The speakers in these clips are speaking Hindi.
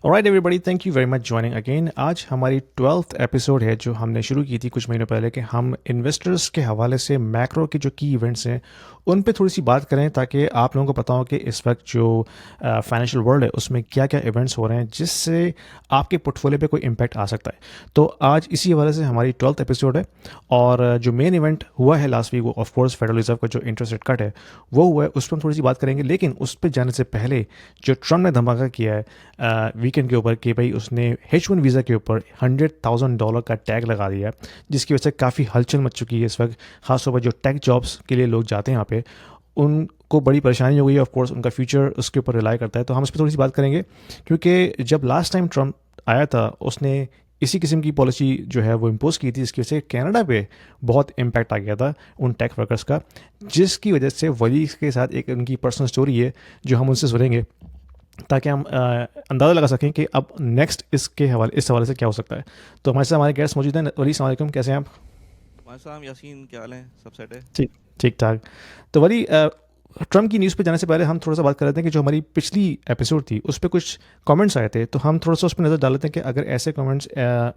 Alright everybody, thank you very much joining again. आज हमारी 12th एपिसोड है जो हमने शुरू की थी कुछ महीनों पहले कि हम इन्वेस्टर्स के हवाले से मैक्रो के जो की इवेंट्स हैं उन पे थोड़ी सी बात करें ताकि आप लोगों को पता हो कि इस वक्त जो फाइनेंशियल वर्ल्ड है उसमें क्या क्या इवेंट्स हो रहे हैं जिससे आपके पोर्टफोलियो पे कोई इम्पैक्ट आ सकता है। तो आज इसी हवाले से हमारी 12th एपिसोड है। और जो मेन इवेंट हुआ है लास्ट वीक वो ऑफ कोर्स फेडरल रिजर्व का जो इंटरेस्ट रेट कट है वो हुआ है, उस पर हम थोड़ी सी बात करेंगे। लेकिन उस पर जाने से पहले जो ट्रम्प ने धमाका किया है वीकेंड के ऊपर कि भाई उसने H1 वीज़ा के ऊपर $100,000 का टैग लगा दिया है, जिसकी वजह से काफ़ी हलचल मच चुकी है इस वक्त। खासतौर पर जो टेक जॉब्स के लिए लोग जाते हैं यहाँ पे उनको बड़ी परेशानी हो गई है। ऑफ कोर्स उनका फ्यूचर उसके ऊपर रिलाई करता है। तो हम इस पर थोड़ी सी बात करेंगे क्योंकि जब लास्ट टाइम ट्रम्प आया था उसने इसी किस्म की पॉलिसी जो है वो इम्पोज की थी, जिसकी वजह से कनाडा पे बहुत इम्पैक्ट आ गया था उन टेक वर्कर्स का, जिसकी वजह से वली के साथ एक उनकी पर्सनल स्टोरी है जो हम उनसे सुनेंगे ताकि हम अंदाज़ा लगा सकें कि अब नेक्स्ट इस हवाले से क्या हो सकता है। तो हमारे साथ हमारे गेस्ट मौजूद हैं। वली, अस्सलाम वालेकुम, कैसे हैं आप? भाई साहब यासीन क्या हाल है? सब सेट है? ठीक ठीक ठाक। तो वली, ट्रम्प की न्यूज़ पे जाने से पहले हम थोड़ा सा बात कर रहे थे कि जो हमारी पिछली एपिसोड थी उस पर कुछ कमेंट्स आए थे, तो हम थोड़ा सा उस पर नज़र डाल लेते हैं कि अगर ऐसे कमेंट्स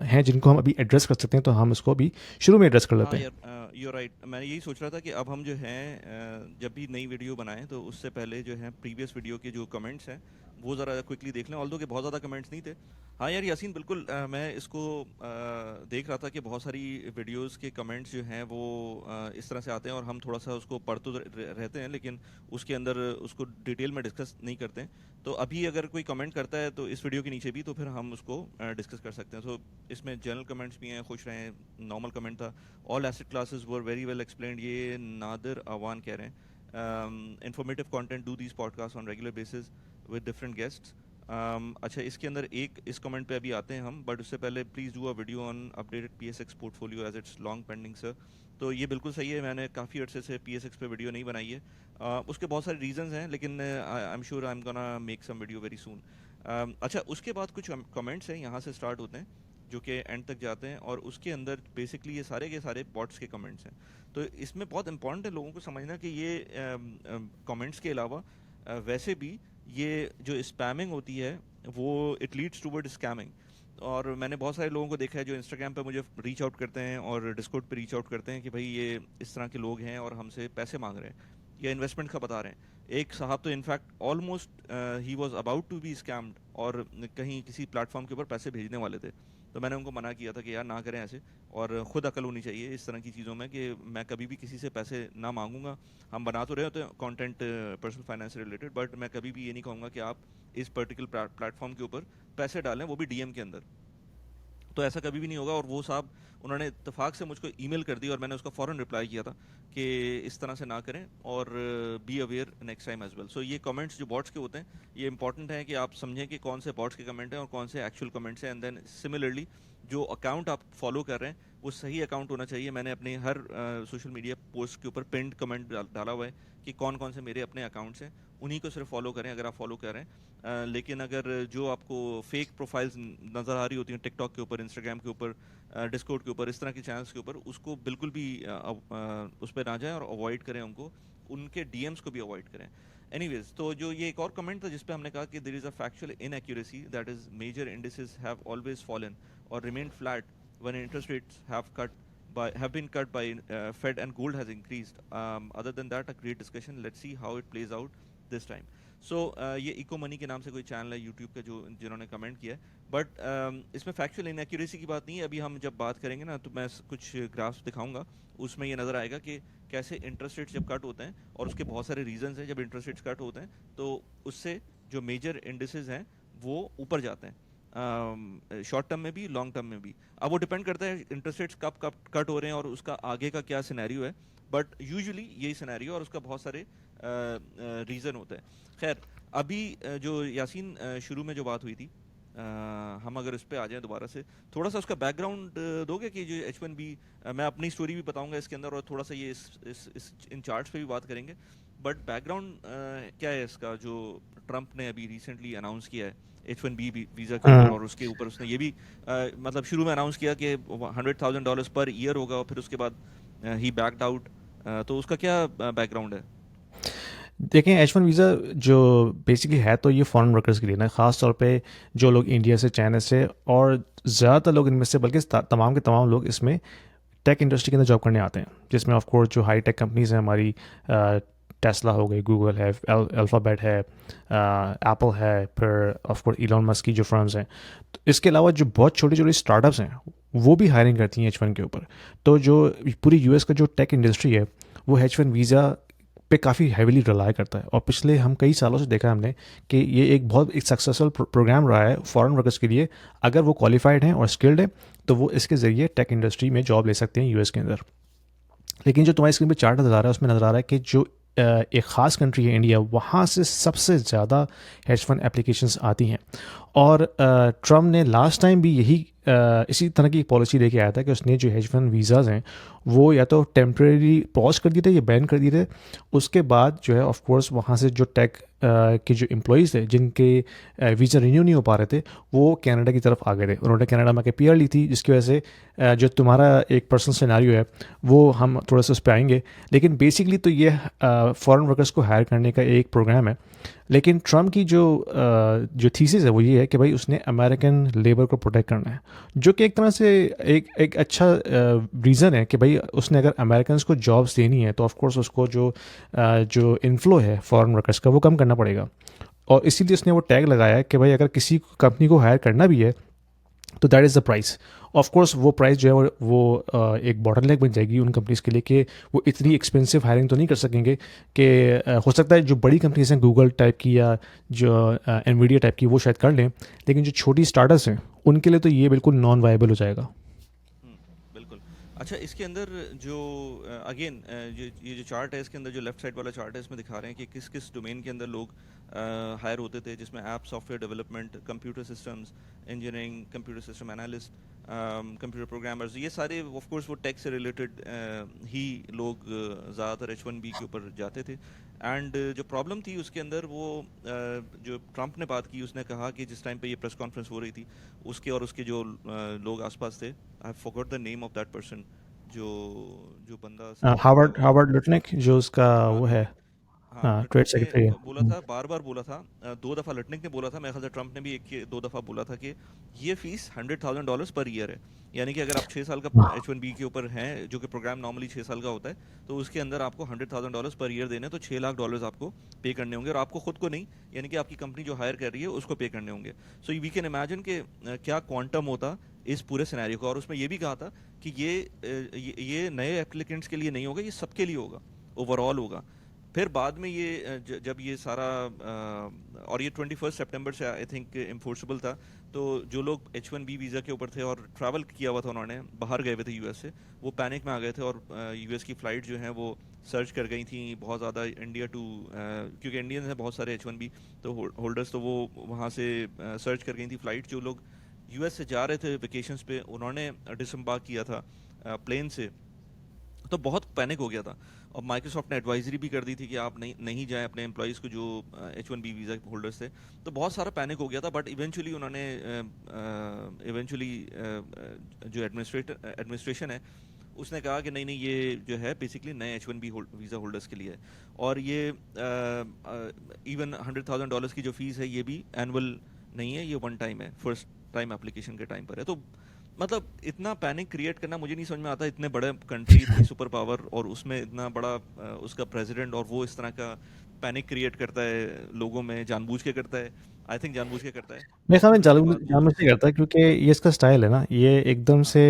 हैं जिनको हम अभी एड्रेस कर सकते हैं तो हम इसको अभी शुरू में एड्रेस कर हाँ लेते हैं। यार, यू राइट। मैं यही सोच रहा था कि अब हम जो हैं जब भी नई वीडियो बनाएं तो उससे पहले जो है प्रीवियस वीडियो के जो कमेंट्स हैं वो ज़रा क्विकली देख लें, ऑल्दो कि बहुत ज़्यादा कमेंट्स नहीं थे। हाँ यार यासीन, बिल्कुल। मैं इसको देख रहा था कि बहुत सारी वीडियोस के कमेंट्स जो हैं वो इस तरह से आते हैं और हम थोड़ा सा उसको पढ़ तो रहते हैं, लेकिन उसके अंदर उसको डिटेल में डिस्कस नहीं करते हैं। तो अभी अगर कोई कमेंट करता है तो इस वीडियो के नीचे भी, तो फिर हम उसको डिस्कस कर सकते हैं। सो इसमें जनरल कमेंट्स भी हैं, खुश रहें, नॉर्मल कमेंट था, all asset classes were very well explained, ये नादिर अवान कह रहे हैं। Informative content, do these podcast on regular basis with different guests. अच्छा, इसके अंदर एक इस कमेंट पे अभी आते हैं हम, बट उससे पहले please do a video on updated PSX portfolio as it's long pending sir. तो ये बिल्कुल सही है, मैंने काफ़ी अर्से से PSX पे वीडियो नहीं बनाई है। उसके बहुत सारे रीजंस हैं, लेकिन I am sure I am gonna make some video very soon. अच्छा, उसके बाद कुछ कमेंट्स हैं, यहाँ से स्टार्ट होते हैं जो कि एंड तक जाते हैं, और उसके अंदर बेसिकली ये सारे के सारे बॉट्स के कमेंट्स हैं। तो इसमें बहुत इंपॉर्टेंट है लोगों को समझना कि ये कमेंट्स के अलावा वैसे भी ये जो स्पैमिंग होती है वो इट लीड्स टूवर्ड स्कैमिंग। और मैंने बहुत सारे लोगों को देखा है जो इंस्टाग्राम पे मुझे रीच आउट करते हैं और डिस्कॉर्ड पे रीच आउट करते हैं कि भाई ये इस तरह के लोग हैं और हमसे पैसे मांग रहे हैं या इन्वेस्टमेंट का बता रहे हैं। एक साहब तो इनफैक्ट ऑलमोस्ट ही was about to be scammed, और कहीं किसी प्लेटफॉर्म के ऊपर पैसे भेजने वाले थे। तो मैंने उनको मना किया था कि यार ना करें ऐसे, और ख़ुद अकल होनी चाहिए इस तरह की चीज़ों में कि मैं कभी भी किसी से पैसे ना मांगूंगा। हम बना तो रहे होते हैं कंटेंट पर्सनल फाइनेंस से रिलेटेड, बट मैं कभी भी ये नहीं कहूँगा कि आप इस पर्टिकुलर प्लेटफॉर्म के ऊपर पैसे डालें, वो भी DM के अंदर। तो ऐसा कभी भी नहीं होगा। और वो साहब, उन्होंने इत्तेफाक से मुझको ईमेल कर दी और मैंने उसका फ़ौरन रिप्लाई किया था कि इस तरह से ना करें, और be aware next time as well. So ये कमेंट्स जो बॉट्स के होते हैं, ये इंपॉर्टेंट है कि आप समझें कि कौन से बॉट्स के कमेंट हैं और कौन से एक्चुअल कमेंट्स हैं। एंड देन सिमिलरली जो अकाउंट आप फॉलो कर रहे हैं वो सही अकाउंट होना चाहिए। मैंने अपने हर सोशल मीडिया पोस्ट के ऊपर पिंड कमेंट डाला हुआ है कि कौन कौन से मेरे अपने अकाउंट्स हैं, उन्हीं को सिर्फ फॉलो करें अगर आप फॉलो कर रहे हैं। लेकिन अगर जो आपको फेक प्रोफाइल्स नज़र आ रही होती हैं टिकटॉक के ऊपर, इंस्टाग्राम के ऊपर, डिस्कॉर्ड के ऊपर, इस तरह के चैनल्स के ऊपर, उसको बिल्कुल भी उस पर ना जाएं और अवॉइड करें उनको, उनके DMs को भी अवॉइड करें। एनीवेज, तो जो ये एक और कमेंट था जिसपे हमने कहा कि there is a factual inaccuracy, that is major indices have always fallen और remain flat when interest rates have been cut by Fed and gold has increased. Other than that, a great discussion. Let's see how it plays out this time. सो ये इको मनी के नाम से कोई चैनल है यूट्यूब का जो जिन्होंने कमेंट किया है, बट इसमें फैक्चुअल इनएक्यूरेसी की बात नहीं है। अभी हम जब बात करेंगे ना तो मैं कुछ ग्राफ्स दिखाऊंगा, उसमें ये नज़र आएगा कि कैसे इंटरेस्ट रेट्स जब कट होते हैं, और उसके बहुत सारे रीजंस हैं। जब इंटरेस्ट रेट्स कट होते हैं तो उससे जो मेजर इंडिसेस हैं वो ऊपर जाते हैं, शॉर्ट टर्म में भी, लॉन्ग टर्म में भी। अब वो डिपेंड करता है इंटरेस्ट रेट्स कब कब कट हो रहे हैं और उसका आगे का क्या सिनेरियो है, बट यूजुअली यही सिनेरियो, और उसका बहुत सारे रीज़न होते हैं। खैर, अभी जो यासीन शुरू में जो बात हुई थी, हम अगर इस पे आ जाएं दोबारा से, थोड़ा सा उसका बैकग्राउंड दोगे कि जो H1B, मैं अपनी स्टोरी भी बताऊंगा इसके अंदर, और थोड़ा सा ये इन चार्ट्स पे भी बात करेंगे। बट बैकग्राउंड क्या है इसका, जो ट्रंप ने अभी रिसेंटली अनाउंस किया है H1B वीज़ा के ऊपर, और उसके ऊपर उसने ये भी मतलब शुरू में अनाउंस किया कि $100,000 पर ईयर होगा, और फिर उसके बाद ही बैकड आउट। तो उसका क्या बैकग्राउंड है? देखें H1 वीज़ा जो बेसिकली है तो ये फॉरेन वर्कर्स के लिए ना, ख़ास तौर पे जो लोग इंडिया से, चाइना से और ज़्यादातर लोग इनमें से, बल्कि तमाम के तमाम लोग इसमें टेक इंडस्ट्री के अंदर जॉब करने आते हैं, जिसमें ऑफ कोर्स जो हाई टेक कंपनीज़ हैं हमारी, टेस्ला हो गई, गूगल है, अल्फ़ाबेट है, एप्पल है, फिर ऑफ कोर्स इलॉन मस्क की जो फर्म्स हैं। तो इसके अलावा जो बहुत छोटी छोटी स्टार्टअप्स हैं वो भी हायरिंग करती हैं H1 के ऊपर। तो जो पूरी यूएस का जो टेक इंडस्ट्री है वो H1 वीज़ा पे काफ़ी हैविली रिलाई करता है, और पिछले हम कई सालों से देखा है हमने कि ये एक सक्सेसफुल प्रोग्राम रहा है फॉरेन वर्कर्स के लिए। अगर वो क्वालिफाइड हैं और स्किल्ड हैं तो वो इसके ज़रिए टेक इंडस्ट्री में जॉब ले सकते हैं यूएस के अंदर। लेकिन जो तुम्हारी स्क्रीन पे चार्ट नज़र आ रहा है उसमें नज़र आ रहा है कि जो एक ख़ास कंट्री है इंडिया, वहाँ से सबसे ज़्यादा H1 एप्लीकेशंस आती हैं। और ट्रम्प ने लास्ट टाइम भी इसी तरह की पॉलिसी लेके आया था कि उसने जो H1 वीज़ाज़ हैं वो या तो टेम्परेरी पॉज कर दिए थे या बैन कर दिए थे। उसके बाद जो है ऑफ कोर्स वहाँ से जो टेक के जो एम्प्लॉयज़ थे जिनके वीज़ा रिन्यू नहीं हो पा रहे थे वो कनाडा की तरफ आ गए थे। उन्होंने कनाडा में आके पीआर ली थी, जिसकी वजह से जो तुम्हारा एक पर्सनल सिनेरियो है वो हम थोड़ा सा उस पर आएंगे। लेकिन बेसिकली तो ये फॉरेन वर्कर्स को हायर करने का एक प्रोग्राम है। लेकिन ट्रम्प की जो थीसिस है वो ये है कि भाई उसने अमेरिकन लेबर को प्रोटेक्ट करना है, जो कि एक तरह से एक अच्छा रीज़न है कि भाई उसने अगर अमेरिकन को जॉब्स देनी है तो ऑफ कोर्स उसको जो इन्फ्लो है फॉरेन वर्कर्स का वो कम करना पड़ेगा। और इसीलिए उसने वो टैग लगाया है कि भाई अगर किसी कंपनी को हायर करना भी है तो that is the price. Of course वो प्राइस जो है एक बॉटलनेक बन जाएगी उन कंपनीज़ के लिए कि वो इतनी एक्सपेंसिव हायरिंग तो नहीं कर सकेंगे कि हो सकता है जो बड़ी कंपनीज हैं गूगल टाइप की या जो एनवीडिया टाइप की वो शायद कर लें, लेकिन जो छोटी स्टार्टअप्स हैं उनके लिए तो ये बिल्कुल नॉन वायबल हो जाएगा। बिल्कुल। अच्छा, इसके अंदर जो अगेन ये जो चार्ट है इसके अंदर जो लेफ्ट साइड वाला चार्ट है इसमें दिखा रहे हैं कि किस किस डोमेन के अंदर लोग हायर होते थे, जिसमें app software development, computer systems engineering, computer system analyst, computer programmers, ये सारे ऑफ कोर्स वो टेक से रिलेटेड ही लोग ज़्यादातर H1B के ऊपर जाते थे। एंड जो प्रॉब्लम थी उसके अंदर वो जो ट्रम्प ने बात की, उसने कहा कि जिस टाइम पे ये प्रेस कॉन्फ्रेंस हो रही थी उसके और उसके जो लोग आसपास थे, I forgot the name of that person, जो जो बंदा सबसे ज़्यादा हार्वर्ड हार्वर्ड लुटनिक जो उसका हाँ वो है, हाँ, ट्रेड लटनिक ने सेक्रेटरी है। बोला था, बार बार बोला था, दो दफ़ा लटनिक ने बोला था, मेरे ख्याल से ट्रम्प ने भी दो दफ़ा बोला था कि ये फीस $100,000 पर ईयर है। यानी कि अगर आप 6 साल का H1B के ऊपर हैं, जो कि प्रोग्राम नॉर्मली 6 साल का होता है, तो उसके अंदर आपको $100,000 पर ईयर देने, तो $6 लाख आपको पे करने होंगे, और आपको खुद को नहीं, यानी कि आपकी कंपनी जो हायर कर रही है उसको पे करने होंगे। सो वी कैन इमेजिन कि क्या क्वांटम होता इस पूरे सिनेरियो का। और उसमें ये भी कहा था कि ये नए एप्लीकेंट्स के लिए नहीं होगा, ये सबके लिए होगा, ओवरऑल होगा। फिर बाद में ये जब ये सारा और ये 21 सितंबर से आई थिंक इन्फोर्सेबल था, तो जो लोग H1B वीज़ा के ऊपर थे और ट्रैवल किया हुआ था, उन्होंने बाहर गए हुए थे यूएस से, वो पैनिक में आ गए थे और यूएस की फ़्लाइट जो हैं वो सर्च कर गई थी बहुत ज़्यादा इंडिया टू, क्योंकि इंडियंस हैं बहुत सारे H1B तो होल्डर्स, तो वो वहाँ से सर्च कर गई थी फ़्लाइट। जो लोग यूएस से जा रहे थे वेकेशंस पे उन्होंने डिसम्बार्क किया था प्लेन से, तो बहुत पैनिक हो गया था। और माइक्रोसॉफ्ट ने एडवाइजरी भी कर दी थी कि आप नहीं जाएं अपने एम्प्लॉयज़ को जो H1B वीज़ा होल्डर्स थे। तो बहुत सारा पैनिक हो गया था, बट इवेंचुअली उन्होंने जो एडमिनिस्ट्रेशन है उसने कहा कि नहीं नहीं, ये जो है बेसिकली नए H1B वीज़ा होल्डर्स के लिए है। और ये इवन $100,000 की जो फ़ीस है ये भी एनुअल नहीं है, ये वन टाइम है, फर्स्ट टाइम एप्लीकेशन के टाइम पर है। तो मतलब इतना पैनिक क्रिएट करना मुझे नहीं समझ में आता, इतने बड़े कंट्री, इतनी सुपर पावर, और उसमें इतना बड़ा उसका प्रेसिडेंट, और वो इस तरह का पैनिक क्रिएट करता है लोगों में, जानबूझ के करता है। आई थिंक जानबूझ के करता है। मेरे और ख्याल में फिर उसके बाद वो जानबूझ के करता है, क्योंकि ये इसका स्टाइल है ना, ये एकदम हाँ से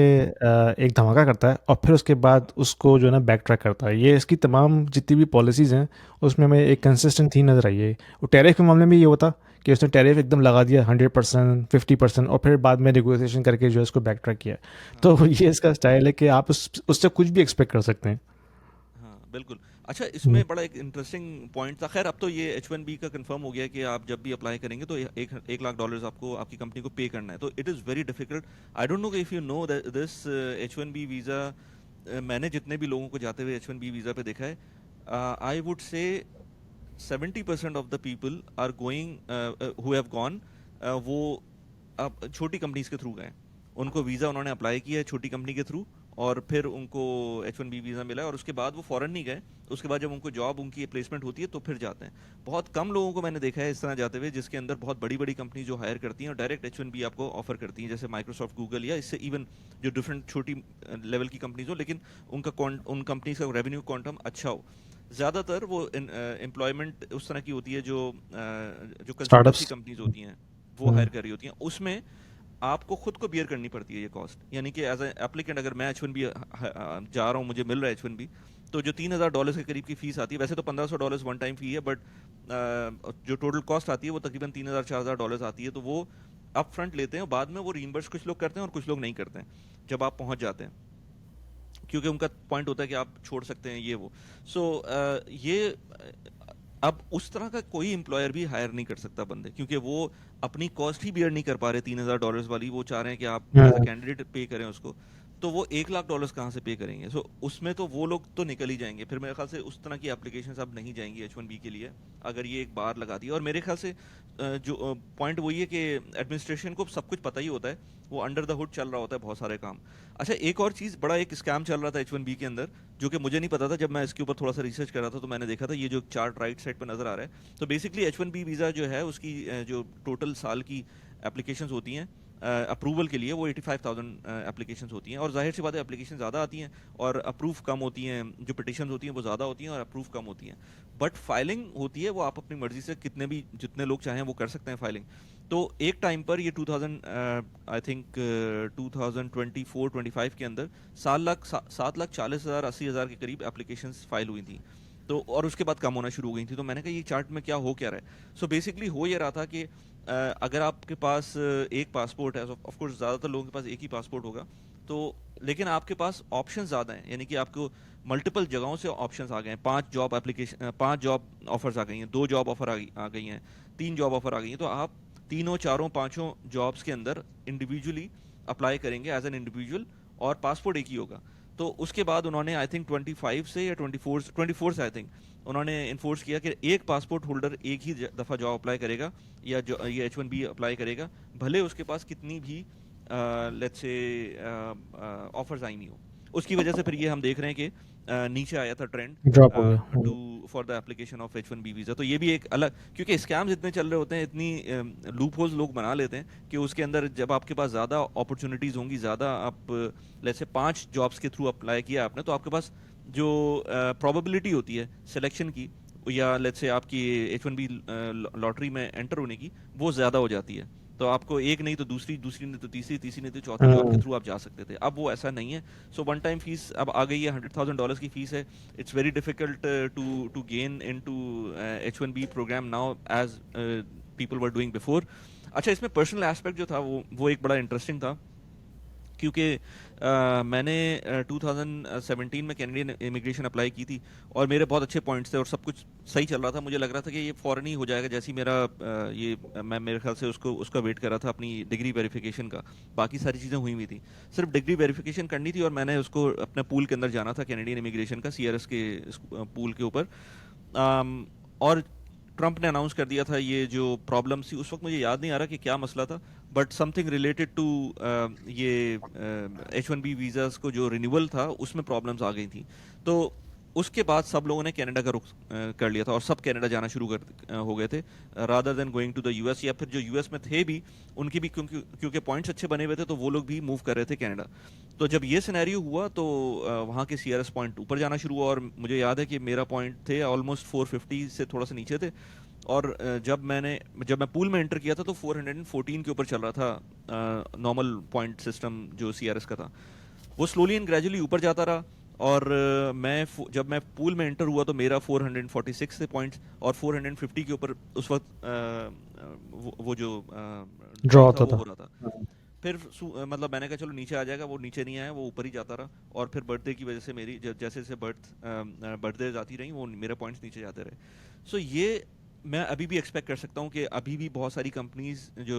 एक धमाका करता है और फिर उसके बाद उसको जो है ना बैक ट्रैक करता है। ये इसकी तमाम जितनी भी पॉलिसीज़ हैं उसमें हमें एक कंसिस्टेंट थीम नज़र आई है। वो टैरिफ के मामले में ये होता कि उसने टैरिफ एकदम लगा दिया 100%, 50%, और फिर बाद में नेगोशिएशन करके जो है इसको बैक ट्रैक किया। हाँ तो ये इसका स्टाइल है कि आप उससे कुछ भी एक्सपेक्ट कर सकते हैं। हाँ बिल्कुल। अच्छा, हम्म। इसमें बड़ा एक इंटरेस्टिंग पॉइंट था। खैर अब तो ये H1B का कंफर्म हो गया कि आप जब भी अप्लाई करेंगे तो $1 लाख आपको आपकी कंपनी को पे करना है। तो it is very difficult. I don't know if you know this H1B visa. मैंने जितने भी लोगों को जाते हुए H1B वीज़ा पे देखा है, आई would say 70% of the people are going who have gone, वो अब छोटी कंपनीज के थ्रू गए। उनको वीज़ा उन्होंने अप्लाई किया है छोटी कंपनी के थ्रू, और फिर उनको H1B वीज़ा मिला और उसके बाद वो फ़ॉरेन नहीं गए। उसके बाद जब उनको जॉब उनकी प्लेसमेंट होती है तो फिर जाते हैं। बहुत कम लोगों को मैंने देखा है इस तरह जाते हुए, जिसके अंदर बहुत बड़ी-बड़ी कंपनी जो हायर करती हैं और डायरेक्ट H1B आपको ऑफ़र करती हैं, जैसे माइक्रोसॉफ्ट, गूगल या इससे इवन जो डिफरेंट छोटी लेवल की कंपनीज़ हो, लेकिन उन कंपनीज़ का रेवेन्यू क्वांटम अच्छा हो। ज़्यादातर वो एम्प्लॉयमेंट उस तरह की होती है जो कंसल्टेंसी स्टार्टअप्स। कंपनीज़ होती हैं, वो हम्म। हायर कर रही होती हैं। उसमें आपको खुद को बियर करनी पड़ती है ये कॉस्ट, यानी कि एज एप्लीकेंट अगर मैं H1B जा रहा हूँ, मुझे मिल रहा है H1B, तो जो $3,000 के करीब की फीस आती है, वैसे तो $1,500 वन टाइम फी है, बट जो टोटल कॉस्ट आती है वो तकरीबन $3,000-4,000 आती है। तो वो अप फ्रंट लेते हैं और बाद में वो रीइंबर्स कुछ लोग करते हैं और कुछ लोग नहीं करते हैं जब आप पहुंच जाते हैं, क्योंकि उनका पॉइंट होता है कि आप छोड़ सकते हैं ये वो। सो ये अब उस तरह का कोई एम्प्लॉयर भी हायर नहीं कर सकता बंदे, क्योंकि वो अपनी कॉस्ट ही बियर नहीं कर पा रहे $3,000 वाली। वो चाह रहे हैं कि आप एज अ हम्म। कैंडिडेट पे करें उसको, तो वो $1,00,000 कहाँ से पे करेंगे? सो उसमें तो वो लोग तो निकल ही जाएंगे। फिर मेरे ख्याल से उस तरह की एप्लीकेशंस अब नहीं जाएंगी H1B के लिए, अगर ये एक बार लगा दी। और मेरे ख्याल से जो पॉइंट वही है कि एडमिनिस्ट्रेशन को सब कुछ पता ही होता है, वो अंडर द हुड चल रहा होता है बहुत सारे काम। अच्छा, एक और चीज़, बड़ा एक स्कैम चल रहा था H1B के अंदर, जो कि मुझे नहीं पता था। जब मैं इसके ऊपर थोड़ा सा रिसर्च कर रहा था तो मैंने देखा था, ये जो चार्ट राइट साइड पर नज़र आ रहा है, तो बेसिकली H1B वीज़ा जो है उसकी जो टोटल साल की एप्लीकेशंस होती हैं अप्रूवल के लिए, वो 85,000 एप्लीकेशंस होती हैं। और जाहिर सी बात है, एप्लीकेशन ज़्यादा आती हैं और अप्रूव कम होती हैं। जो पिटिशन होती हैं वो ज़्यादा होती हैं और अप्रूव कम होती हैं। बट फाइलिंग होती है वो आप अपनी मर्जी से कितने भी जितने लोग चाहें वो कर सकते हैं फाइलिंग। तो एक टाइम पर ये 2000 आई थिंक 2024-25 के अंदर 7,40,000 80,000 के करीब एप्लीकेशंस फाइल हुई थी। तो और उसके बाद कम होना शुरू हो गई थी। तो मैंने कहा ये चार्ट में क्या हो क्या रहा है। सो बेसिकली हो ये रहा था कि अगर आपके पास एक पासपोर्ट है, ऑफ कोर्स ज़्यादातर लोगों के पास एक ही पासपोर्ट होगा, तो लेकिन आपके पास ऑप्शन ज़्यादा हैं, यानी कि आपको मल्टीपल जगहों से ऑप्शंस आ गए हैं। 5 जॉब ऑफर्स आ गई हैं, 2 जॉब ऑफर आ गई हैं, 3 जॉब ऑफर आ गई हैं। तो आप तीनों चारों पांचों जॉब्स के अंदर इंडिविजुअली अप्लाई करेंगे एज एन इंडिविजुअल, और पासपोर्ट एक ही होगा। तो उसके बाद उन्होंने आई थिंक 25 से या 24 से आई थिंक उन्होंने इन्फोर्स किया कि एक पासपोर्ट होल्डर एक ही दफ़ा जॉब अप्लाई करेगा, या जो ये H1B अप्लाई करेगा, भले उसके पास कितनी भी लेट्स से ऑफर्स आई नहीं हो। उसकी वजह से फिर ये हम देख रहे हैं कि नीचे आया था ट्रेंड ड्रॉप हो गया। To for the application of H1B visa. तो ये भी एक अलग, क्योंकि स्कैम्स इतने चल रहे होते हैं, इतनी लूप होल्स लोग बना लेते हैं कि उसके अंदर जब आपके पास ज़्यादा अपॉर्चुनिटीज़ होंगी, ज़्यादा आप लेट्स से 5 जॉब्स के थ्रू अप्लाई किया आपने, तो आपके पास जो प्रोबेबिलिटी होती है सिलेक्शन की, या लेट्स से आपकी H1B लॉटरी में एंटर होने की, वो ज़्यादा हो जाती है। तो आपको एक नहीं तो दूसरी, दूसरी नहीं तो तीसरी, तीसरी नहीं तो चौथी जॉब के हम्म। थ्रू आप जा सकते थे। अब वो ऐसा नहीं है। सो वन टाइम फीस अब आ गई है, $100,000 की फीस है। It's very difficult to gain into H1B programme now as people were doing before. अच्छा, इसमें पर्सनल एस्पेक्ट जो था वो एक बड़ा इंटरेस्टिंग था, क्योंकि मैंने 2017 में कैनेडियन इमिग्रेशन अप्लाई की थी और मेरे बहुत अच्छे पॉइंट्स थे और सब कुछ सही चल रहा था। मुझे लग रहा था कि ये फ़ौरन ही हो जाएगा, जैसे ही मेरा मैं मेरे ख्याल से उसका वेट कर रहा था अपनी डिग्री वेरिफिकेशन का। बाकी सारी चीज़ें हुई हुई थी, सिर्फ डिग्री वेरिफिकेशन करनी थी और मैंने उसको अपने पूल के अंदर जाना था, कैनेडियन इमिग्रेशन का, CRS के पूल के ऊपर। और ट्रंप ने अनाउंस कर दिया था ये जो प्रॉब्लम थी उस वक्त, मुझे याद नहीं आ रहा कि क्या मसला था, बट समथिंग रिलेटेड टू ये H1B वीज़ास को जो रिन्यूअल था उसमें प्रॉब्लम्स आ गई थी। तो उसके बाद सब लोगों ने कनाडा का रुख कर लिया था और सब कनाडा जाना शुरू हो गए थे, rather than going to the US, या फिर जो US में थे भी उनकी भी क्योंकि पॉइंट्स अच्छे बने हुए थे तो वो लोग भी मूव कर रहे थे कनाडा। तो जब ये सिनेरियो हुआ तो वहाँ के CRS पॉइंट ऊपर जाना शुरू हुआ और मुझे याद है कि मेरा पॉइंट थे ऑलमोस्ट 450 से थोड़ा सा नीचे थे। और जब मैं पूल में एंटर किया था तो 414 के ऊपर चल रहा था नॉर्मल पॉइंट सिस्टम जो CRS का था। वो स्लोली एंड ग्रेजुअली ऊपर जाता रहा और जब मैं पूल में एंटर हुआ तो मेरा 446 थे पॉइंट्स, और 450 के ऊपर उस वक्त वो जो ड्रॉ ड्रॉ था होता वो था। हो रहा था। फिर मतलब मैंने कहा चलो नीचे आ जाएगा, वो नीचे नहीं आया, वो ऊपर ही जाता रहा। और फिर बर्थडे की वजह से मेरी जैसे जैसे बर्थडे आती रही वो मेरे पॉइंट्स नीचे जाते रहे। सो ये मैं अभी भी एक्सपेक्ट कर सकता हूँ कि अभी भी बहुत सारी कंपनीज जो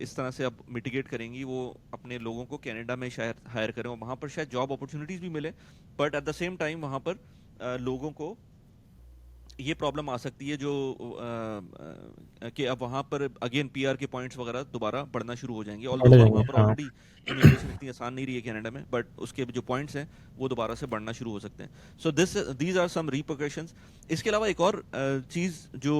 इस तरह से अब मिटिगेट करेंगी, वो अपने लोगों को कनाडा में शायद हायर करें और वहाँ पर शायद जॉब अपॉर्चुनिटीज़ भी मिले, but at the same time वहाँ पर लोगों को ये प्रॉब्लम आ सकती है जो कि अब वहाँ पर अगेन पीआर के पॉइंट्स वगैरह दोबारा बढ़ना शुरू हो जाएंगे, ऑल्दो बढ़ वहाँ जाएंगे, पर हाँ। ऑलरेडी इमिग्रेशन इतनी आसान नहीं रही है कनाडा में, बट उसके जो पॉइंट्स हैं वो दोबारा से बढ़ना शुरू हो सकते हैं। So these are some repercussions. इसके अलावा एक और चीज़ जो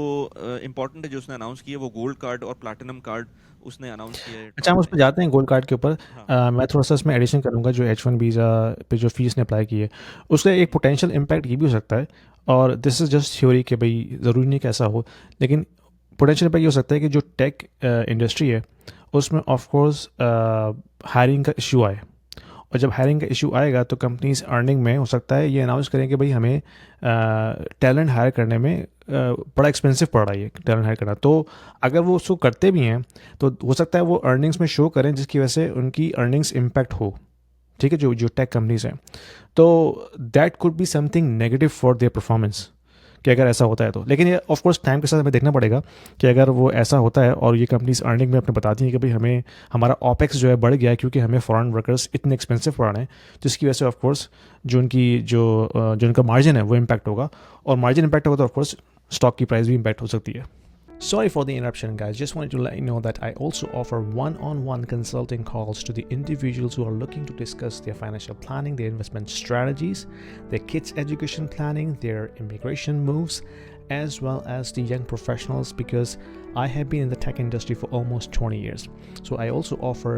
इम्पोर्टेंट है जो उसने अनाउंस की है, वो गोल्ड कार्ड और प्लैटिनम कार्ड उसने अनाउंस किया है अच्छा, हम ट्रम्प उस ने। पर जाते हैं गोल्ड कार्ड के ऊपर। हाँ। मैं थोड़ा सा इसमें एडिशन करूंगा, जो H1 वीज़ा पे जो फीस ने अप्लाई की है, उसका एक हम्म। पोटेंशियल इम्पैक्ट ये भी हो सकता है। और दिस इज़ जस्ट थ्योरी कि भाई ज़रूरी नहीं कि ऐसा हो, लेकिन पोटेंशियल इम्पैक्ट ये हो सकता है कि जो टेक इंडस्ट्री है उसमें ऑफ कोर्स हायरिंग का इशू आए। और जब हायरिंग का इशू आएगा तो कंपनीज अर्निंग में हो सकता है ये अनाउंस करें कि भाई हमें टैलेंट हायर करने में बड़ा एक्सपेंसिव पड़ रहा है ये टैलेंट हायर करना। तो अगर वो उसको करते भी हैं तो हो सकता है वो अर्निंग्स में शो करें जिसकी वजह से उनकी अर्निंग्स इम्पैक्ट हो। ठीक है, जो जो टेक कंपनीज हैं, तो that could be something negative for their performance कि अगर ऐसा होता है तो। लेकिन ये ऑफ कोर्स टाइम के साथ हमें देखना पड़ेगा कि अगर वो ऐसा होता है और ये कंपनीज अर्निंग में अपने बताती हैं कि भाई हमें हमारा ऑपेक्स जो है बढ़ गया है क्योंकि हमें फॉरेन वर्कर्स इतने एक्सपेंसिव पड़ रहे हैं, जिसकी वजह से ऑफ कोर्स जो उनकी जो उनका मार्जिन है वो इम्पैक्ट होगा। और मार्जिन इम्पैक्ट होगा तो ऑफ कोर्स स्टॉक की प्राइस भी इम्पैक्ट हो सकती है। Sorry for the interruption, guys. Just wanted to let you know that I also offer one on one consulting calls to the individuals who are looking to discuss their financial planning, their investment strategies, their kids' education planning, their immigration moves, as well as the young professionals, because I have been in the tech industry for almost 20 years. So I also offer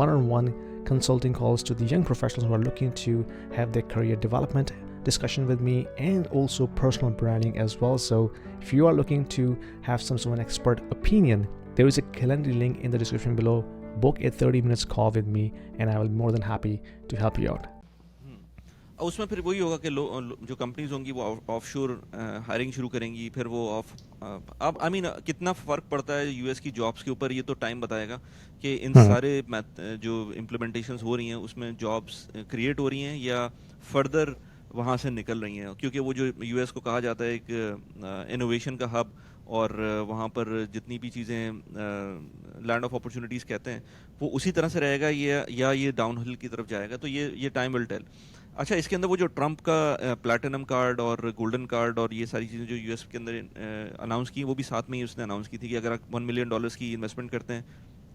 one on one consulting calls to the young professionals who are looking to have their career development discussion with me, and also personal branding as well. So if you are looking to have some sort of an expert opinion, there is a calendar link in the description below. Book a 30 minutes call with me and I will be more than happy to help you out. और उसमें फिर वही होगा कि जो कंपनीज होंगी वो ऑफशोर हायरिंग शुरू करेंगी, फिर वो अब आई मीन कितना फ़र्क पड़ता है यूएस की जॉब्स के ऊपर, ये तो टाइम बताएगा कि इन Hmm. सारे जो इम्प्लीमेंटेशंस हो रही हैं उसमें जॉब्स क्रिएट हो रही हैं या फर्दर वहाँ से निकल रही हैं, क्योंकि वो जो यूएस को कहा जाता है एक इनोवेशन का हब, और वहाँ पर जितनी भी चीज़ें लैंड ऑफ अपॉर्चुनिटीज़ कहते हैं वो उसी तरह से रहेगा या ये डाउनहिल की तरफ जाएगा, तो ये टाइम विल टेल। अच्छा, इसके अंदर वो जो ट्रम्प का प्लैटिनम कार्ड और गोल्डन कार्ड और ये सारी चीज़ें जो यूएस के अंदर अनाउंस की, वो भी साथ में ही उसने अनाउंस की थी कि अगर आप $1 मिलियन की इन्वेस्टमेंट करते हैं,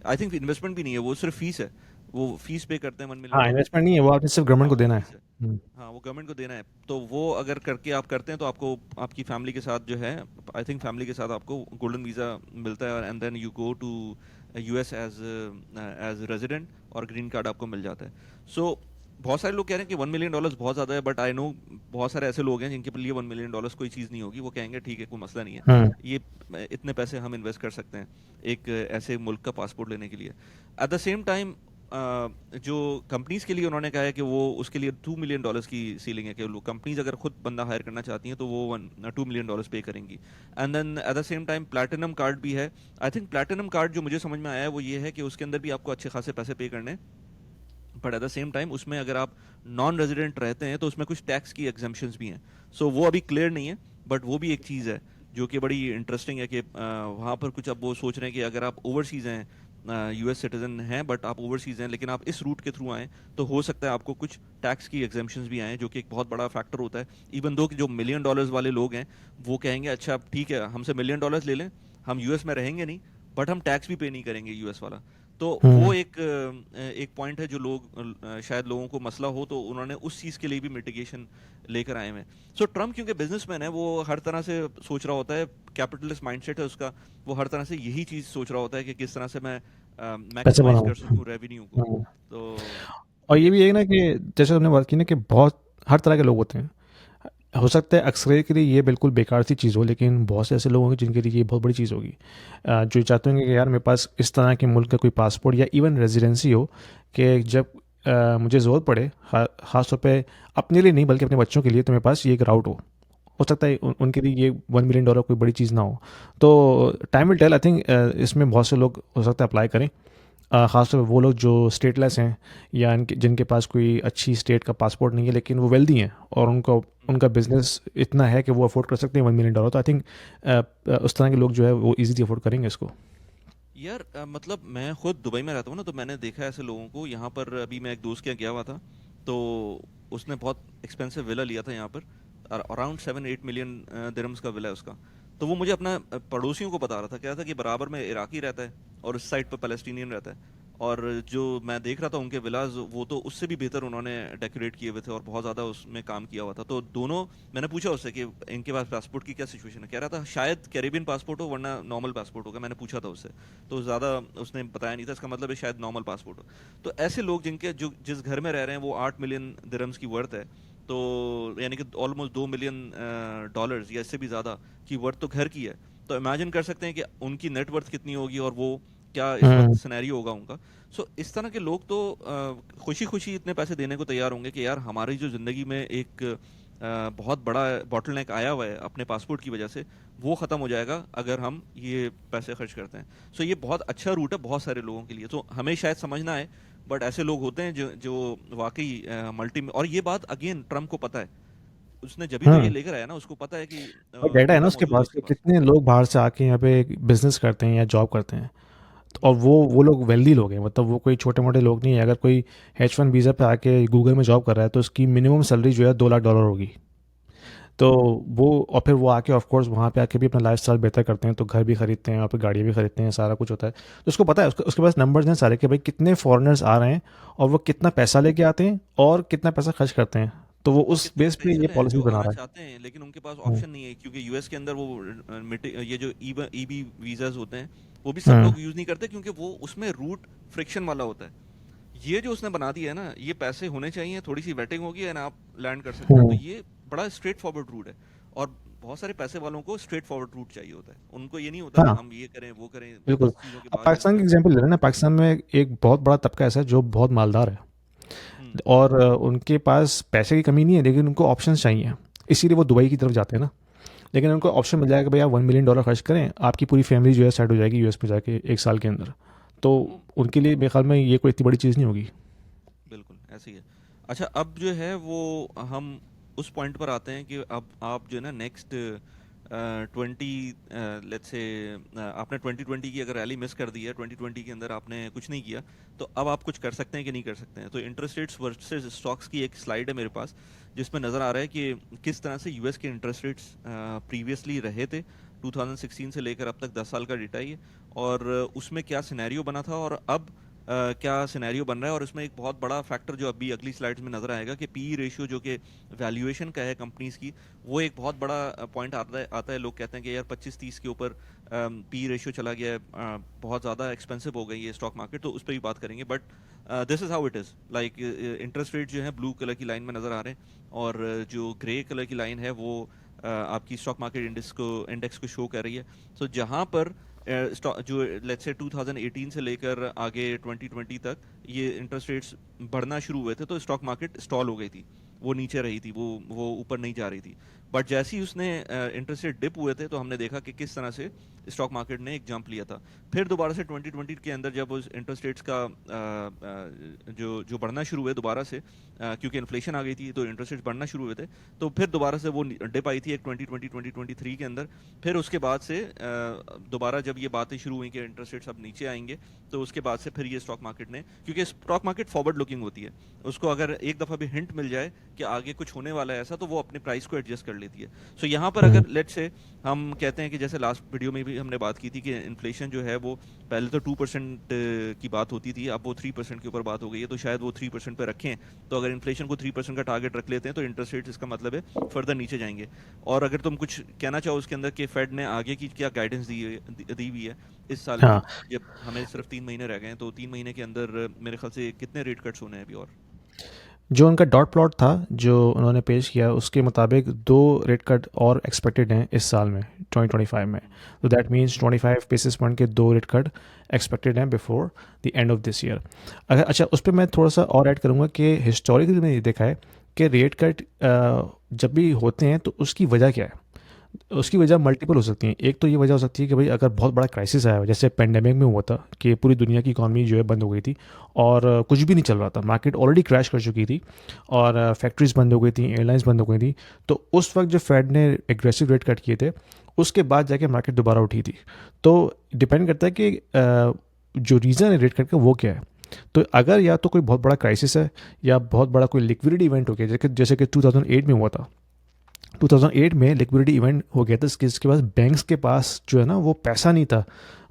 आई थिंक इन्वेस्टमेंट भी नहीं है, वो सिर्फ फीस है, वो फीस पे करते हैं हाँ, $1 मिलियन इन्वेस्टमेंट की। नहीं है, वो आपने सिर्फ गवर्नमेंट हाँ, को वो देना है। फीस है। हम्म। हाँ, वो गवर्नमेंट को देना है, तो वो अगर करके आप करते हैं तो आपको आपकी फैमिली के साथ जो है, आई थिंक फैमिली के साथ आपको गोल्डन वीज़ा मिलता है, and then you go to US as as resident, और ग्रीन कार्ड आपको मिल जाता है। सो बहुत सारे लोग कह रहे हैं कि $1 मिलियन बहुत ज़्यादा है, बट आई नो बहुत सारे ऐसे लोग हैं जिनके लिए $1 मिलियन कोई चीज़ नहीं होगी, वो कहेंगे ठीक है कोई मसला नहीं है, हम्म। ये इतने पैसे हम इन्वेस्ट कर सकते हैं एक ऐसे मुल्क का पासपोर्ट लेने के लिए। एट द सेम टाइम जो कंपनीज के लिए उन्होंने कहा है कि वो उसके लिए $2 मिलियन की सीलिंग है, कि लोग कंपनीज अगर खुद बंदा हायर करना चाहती हैं तो वो $2 मिलियन पे करेंगी। And then at the same time platinum card भी है। आई थिंक प्लैटिनम कार्ड जो मुझे समझ में आया है वो ये है कि उसके अंदर भी आपको अच्छे खासे पैसे पे करने, but at the same time उसमें अगर आप नॉन रेजिडेंट रहते हैं तो उसमें कुछ टैक्स की एग्जम्पशंस भी हैं। सो वो अभी क्लियर नहीं है, बट वो भी एक चीज़ है जो कि बड़ी इंटरेस्टिंग है कि वहाँ पर कुछ अब वो सोच रहे हैं कि अगर आप ओवरसीज़ हैं, यूएस सिटीजन हैं बट आप ओवरसीज़ हैं लेकिन आप इस रूट के थ्रू आएँ, तो हो सकता है आपको कुछ टैक्स की एग्जम्पशंस भी आएँ, जो कि एक बहुत बड़ा फैक्टर होता है। इवन दो कि जो $1 मिलियन वाले लोग हैं वो कहेंगे अच्छा ठीक है हमसे $1 मिलियन ले लें, हम यूएस में रहेंगे नहीं, बट हम टैक्स भी पे नहीं करेंगे यूएस वाला। तो वो हम्म। एक पॉइंट है जो लोग शायद लोगों को मसला हो तो उन्होंने उस चीज़ के लिए भी मिटिगेशन लेकर आए हैं। सो ट्रम्प क्योंकि बिजनेसमैन है, वो हर तरह से सोच रहा होता है, कैपिटलिस्ट माइंडसेट है उसका, वो हर तरह से यही चीज़ सोच रहा होता है कि किस तरह से मैं पैसे मैक्सिमाइज बनाओ। कर सकूं रेवेन्यू को। हम्म। तो और ये भी यस। है ना कि जैसे हमने बात की ना कि बहुत हर तरह के लोग होते हैं। हो सकता है अक्सर के लिए ये बिल्कुल बेकार सी चीज़ हो, लेकिन बहुत से ऐसे लोग होंगे जिनके लिए ये बहुत बड़ी चीज़ होगी, जो चाहते होंगे कि यार मेरे पास इस तरह के मुल्क का कोई पासपोर्ट या इवन रेजिडेंसी हो कि जब मुझे ज़रूरत पड़े, ख़ास तौर पे अपने लिए नहीं बल्कि अपने बच्चों के लिए, तो मेरे पास ये एक राउट हो सकता है उनके लिए ये $1 मिलियन कोई बड़ी चीज़ ना हो। तो time will tell, I think इसमें बहुत से लोग हो सकता है अप्लाई करें, ख़ासतौर पे वो लोग जो स्टेटलेस हैं या जिनके पास कोई अच्छी स्टेट का पासपोर्ट नहीं है लेकिन वो वेल्दी हैं और उनको उनका बिजनेस इतना है कि वो अफोर्ड कर सकते हैं $1 मिलियन। तो आई थिंक उस तरह के लोग जो है वो इजीली अफोर्ड करेंगे इसको। यार मतलब मैं खुद दुबई में रहता हूँ ना, तो मैंने देखा है ऐसे लोगों को यहाँ पर। अभी मैं एक दोस्त के यहाँ गया हुआ था, तो उसने बहुत एक्सपेंसिव विला लिया था यहाँ पर। अराउंड 7-8 मिलियन दिरहम्स का विला है उसका। तो वो मुझे अपना पड़ोसियों को बता रहा था, कह रहा था कि बराबर में इराकी रहता है और इस साइड पर पैलेस्टीनियन रहता है, और जो मैं देख रहा था उनके विलाज, वो तो उससे भी बेहतर उन्होंने डेकोरेट किए हुए थे और बहुत ज़्यादा उसमें काम किया हुआ था। तो दोनों, मैंने पूछा उससे कि इनके पास पासपोर्ट की क्या सिचुएशन है, कह रहा था शायद कैरेबियन पासपोर्ट हो वरना नॉर्मल पासपोर्ट होगा। मैंने पूछा था उससे, तो ज़्यादा उसने बताया नहीं था, इसका मतलब है शायद नॉर्मल पासपोर्ट हो। तो ऐसे लोग जिनके जो जिस घर में रह रहे हैं वो 8 मिलियन दिरहम्स की वर्थ है, तो यानी कि ऑलमोस्ट 2 मिलियन डॉलर्स या इससे भी ज़्यादा की वर्थ तो घर की है। तो इमेजिन कर सकते हैं कि उनकी नेटवर्थ कितनी होगी और वो क्या इस वक्त हम्म। सिनेरियो होगा उनका। सो इस तरह के लोग तो खुशी खुशी इतने पैसे देने को तैयार होंगे कि यार हमारी जो ज़िंदगी में एक बहुत बड़ा बॉटलनेक आया हुआ है अपने पासपोर्ट की वजह से, वो ख़त्म हो जाएगा अगर हम ये पैसे खर्च करते हैं। सो ये बहुत अच्छा रूट है बहुत सारे लोगों के लिए, तो हमें शायद समझना है। बट ऐसे लोग होते हैं जो वाकई मल्टी, और ये बात अगेन ट्रम्प को पता है। उसने जब भी तो ये हम्म। लेकर आया ना, उसको पता है कि और डाटा है ना डेटा उसके मौजूद है पास उसके कि पास। कितने लोग बाहर से आके यहाँ पे बिजनेस करते हैं या जॉब करते हैं। तो और वो लोग वेल्दी लोग हैं, मतलब वो कोई छोटे मोटे लोग नहीं है। अगर कोई H1 वीज़ा पे आके गूगल में जॉब कर रहा है तो उसकी मिनिमम सैलरी जो है $2 लाख होगी। तो वो, और फिर वो आके ऑफ कोर्स वहाँ पे आके भी अपना लाइफस्टाइल बेहतर करते हैं, तो घर भी खरीदते हैं, और फिर गाड़ियाँ भी खरीदते हैं, सारा कुछ होता है। तो उसको पता है, उसके पास नंबर्स हैं सारे कि भाई कितने फॉरेनर्स आ रहे हैं और वो कितना पैसा लेके आते हैं और कितना पैसा खर्च करते हैं। तो वो और उस कितने बेस पे ये इंटेंशन है पॉलिसी जो बना आना रहा है। चाहते हैं लेकिन उनके पास हम्म। ऑप्शन नहीं है, क्योंकि यूएस के अंदर वो ये जो ईबी वीज़ाज होते हैं वो भी सब हम्म। लोग यूज़ नहीं करते, क्योंकि वो उसमें रूट फ्रिक्शन वाला होता है। ये जो उसने बना दिया है ना, ये पैसे होने चाहिए, थोड़ी सी वेटिंग होगी एंड आप लैंड कर सकते हैं। तो हम्म। ये बड़ा स्ट्रेट फॉरवर्ड रूट है, और बहुत सारे पैसे वालों को स्ट्रेट फॉरवर्ड रूट चाहिए होता है, उनको ये नहीं होता कि हाँ, हम ये करें वो करें, बिल्कुल। इस चीज़ों के अब बाद जो पाकिस्तान की निकलें। एग्जांपल ले लें ना, पाकिस्तान में एक बहुत बड़ा तबका ऐसा है जो बहुत मालदार है, हम्म। और उनके पास पैसे की कमी नहीं है, लेकिन उनको ऑप्शंस चाहिए। इसीलिए वो दुबई की तरफ जाते हैं ना। लेकिन उनको हम्म। ऑप्शन मिल जाएगा, भैया $1 मिलियन खर्च करें, आपकी पूरी फैमिली जो है सेट हो जाएगी यूएस में जाके 1 साल के अंदर। तो हम्म। उनके लिए मेरे ख्याल में ये कोई इतनी बड़ी चीज़ नहीं होगी। बिल्कुल ऐसे ही है। अच्छा, अब जो है वो हम उस पॉइंट पर आते हैं कि अब आप जो है ना नेक्स्ट 20, लेट्स से आपने 2020 की अगर रैली मिस कर दी है, 2020 के अंदर आपने कुछ नहीं किया, तो अब आप कुछ कर सकते हैं कि नहीं कर सकते हैं। तो इंटरेस्ट रेट्स वर्सेस स्टॉक्स की एक स्लाइड है मेरे पास, जिसमें नज़र आ रहा है कि किस तरह से यूएस के इंटरेस्ट रेट्स प्रीवियसली रहे थे 2016 से लेकर अब तक 10 साल का डेटा ये, और उसमें क्या सिनेरियो बना था और अब क्या सिनेरियो बन रहा है। और इसमें एक बहुत बड़ा फैक्टर जो अभी अगली स्लाइड्स में नजर आएगा कि पी रेशियो जो कि वैल्यूएशन का है कंपनीज की, वो एक बहुत बड़ा पॉइंट आता है। लोग कहते हैं कि यार 25-30 के ऊपर पी रेशियो चला गया है, बहुत ज़्यादा एक्सपेंसिव हो गई है स्टॉक मार्केट, तो उस पर भी बात करेंगे। But this is how it is, like interest rate जो है ब्लू कलर की लाइन में नज़र आ रहे हैं, और जो ग्रे कलर की लाइन है वो आपकी स्टॉक मार्केट इंडेक्स को शो कर रही है। सो जहाँ पर जो लेट्स से 2018 से लेकर आगे 2020 तक ये इंटरेस्ट रेट्स बढ़ना शुरू हुए थे, तो स्टॉक मार्केट स्टॉल हो गई थी, वो नीचे रही थी, वो ऊपर नहीं जा रही थी। बट जैसे ही उसने इंटरेस्ट रेट डिप हुए थे, तो हमने देखा कि किस तरह से स्टॉक मार्केट ने एक जंप लिया था। फिर दोबारा से 2020 के अंदर जब उस इंटरेस्ट रेट्स का जो जो बढ़ना शुरू हुए दोबारा से, क्योंकि इन्फ्लेशन आ गई थी तो इंटरेस्ट रेट्स बढ़ना शुरू हुए थे, तो फिर दोबारा से वो डिप आई थी एक 2020-2023 के अंदर। फिर उसके बाद से दोबारा जब ये बातें शुरू हुई कि इंटरेस्ट रेट्स अब नीचे आएंगे, तो उसके बाद से फिर ये स्टॉक मार्केट ने, क्योंकि स्टॉक मार्केट फॉरवर्ड लुकिंग होती है, उसको अगर एक दफ़ा भी हिंट मिल जाए कि आगे कुछ होने वाला है ऐसा, तो वो अपने प्राइस को एडजस्ट कर लेती है। सो यहाँ पर हम्म। अगर लेट से हम कहते हैं कि जैसे लास्ट वीडियो में भी हमने बात की थी कि इन्फ्लेशन जो है वो पहले तो 2% की बात होती थी, अब वो 3% के ऊपर बात हो गई है, तो शायद वो 3% पे रखें। तो अगर इन्फ्लेशन को 3% का टारगेट रख लेते हैं तो इंटरेस्ट रेट्स, इसका मतलब है फर्दर नीचे जाएंगे। और अगर तुम कुछ कहना चाहो उसके अंदर कि फेड ने आगे की क्या गाइडेंस दी हुई है इस साल की, हाँ, जब हमें सिर्फ 3 महीने रह गए हैं, तो 3 महीने के अंदर मेरे ख्याल से कितने रेट कट्स होने हैं अभी और। जो उनका डॉट प्लॉट था जो उन्होंने पेश किया, उसके मुताबिक 2 रेट कट और एक्सपेक्टेड हैं इस साल में, 2025 में। हम्म। तो दैट मीन्स 25 बेसिस पॉइंट के 2 रेट कट एक्सपेक्टेड हैं before the end of this year. अगर अच्छा, उस पर मैं थोड़ा सा और ऐड करूँगा कि हिस्टोरिकली मैंने ये देखा है कि रेट कट जब भी होते हैं तो उसकी वजह क्या है। उसकी वजह मल्टीपल हो सकती हैं। एक तो ये वजह हो सकती है कि भाई अगर बहुत बड़ा क्राइसिस आया हो, जैसे पेंडेमिक में हुआ था कि पूरी दुनिया की इकॉनमी जो है बंद हो गई थी और कुछ भी नहीं चल रहा था, मार्केट ऑलरेडी क्रैश कर चुकी थी और फैक्ट्रीज बंद हो गई थी, एयरलाइंस बंद हो गई थी। तो उस वक्त जो फेड ने एग्रेसिव रेट कट किए थे, उसके बाद जाके मार्केट दोबारा उठी थी। तो डिपेंड करता है कि जो रीज़न है रेट कट का वो क्या है। तो अगर या तो कोई बहुत बड़ा क्राइसिस है या बहुत बड़ा कोई लिक्विडिटी इवेंट हो गया, जैसे कि 2008 में हुआ था, 2008 में लिक्विडिटी इवेंट हो गया था, इसके बाद बैंक्स के पास जो है ना वो पैसा नहीं था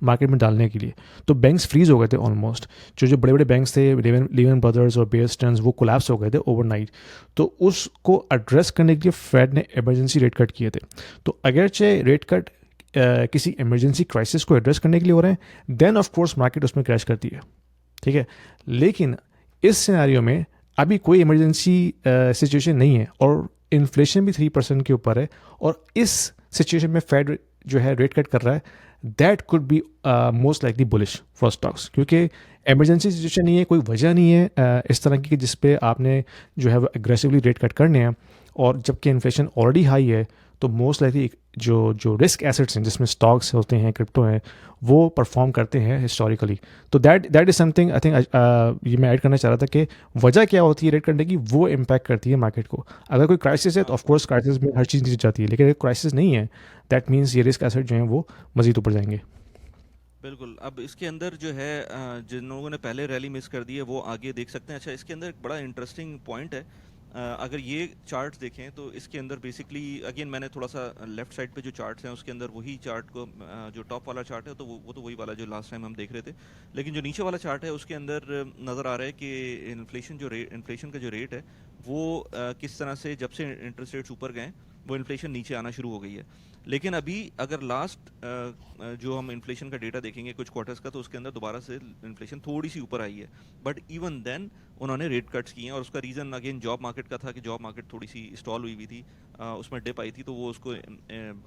मार्केट में डालने के लिए, तो बैंक्स फ्रीज हो गए थे ऑलमोस्ट। जो बड़े बड़े बैंक्स थे, लीमन ब्रदर्स और बेयर स्टर्न्स, वो कोलैप्स हो गए थे ओवरनाइट। तो उसको एड्रेस करने के लिए फेड ने इमरजेंसी रेट कट किए थे। तो अगरचे रेट कट किसी इमरजेंसी क्राइसिस को एड्रेस करने के लिए हो रहे हैं, देन ऑफ कोर्स मार्केट उसमें क्रैश करती है, ठीक है। लेकिन इस सिनेरियो में अभी कोई इमरजेंसी सिचुएशन नहीं है और इन्फ्लेशन भी 3% के ऊपर है, और इस सिचुएशन में फेड जो है रेट कट कर रहा है, that could be most likely bullish for stocks, क्योंकि इमरजेंसी सिचुएशन नहीं है, कोई वजह नहीं है इस तरह की कि जिस पे आपने जो है एग्रेसिवली रेट कट करने हैं, और जबकि इन्फ्लेशन ऑलरेडी हाई है। तो मोस्ट लाइकली जो जो रिस्क एसेट्स हैं जिसमें स्टॉक्स होते हैं, क्रिप्टो हैं, वो परफॉर्म करते हैं हिस्टोरिकली। तो that is something I think ये मैं ऐड करना चाह रहा था कि वजह क्या होती है रेट करने की, वो इम्पैक्ट करती है मार्केट को। अगर कोई क्राइसिस है तो हाँ ऑफकोर्स क्राइसिस में हर चीज़ नीचे जाती है, लेकिन अगर क्राइसिस नहीं है, दैट मीन्स ये रिस्क एसेट जो हैं वो मजीद ऊपर जाएंगे। बिल्कुल। अब इसके अंदर जो है जिन लोगों ने पहले रैली मिस कर दी है वो आगे देख सकते हैं। अच्छा, इसके अंदर एक बड़ा इंटरेस्टिंग पॉइंट है। अगर ये चार्ट्स देखें तो इसके अंदर बेसिकली अगेन मैंने थोड़ा सा लेफ्ट साइड पे जो चार्ट्स हैं उसके अंदर वही चार्ट को जो टॉप वाला चार्ट है तो वो तो वही वाला जो लास्ट टाइम हम देख रहे थे, लेकिन जो नीचे वाला चार्ट है उसके अंदर नज़र आ रहा है कि इन्फ्लेशन का जो रेट है वो किस तरह से जब से इंटरेस्ट रेट्स ऊपर गए वो इन्फ्लेशन नीचे आना शुरू हो गई है। लेकिन अभी अगर लास्ट जो हम इन्फ्लेशन का डेटा देखेंगे कुछ क्वार्टर्स का, तो उसके अंदर दोबारा से इन्फ्लेशन थोड़ी सी ऊपर आई है, बट इवन देन उन्होंने रेट कट्स किए हैं। और उसका रीज़न अगेन जॉब मार्केट का था कि जॉब मार्केट थोड़ी सी स्टॉल हुई हुई थी, उसमें डिप आई थी, तो वो उसको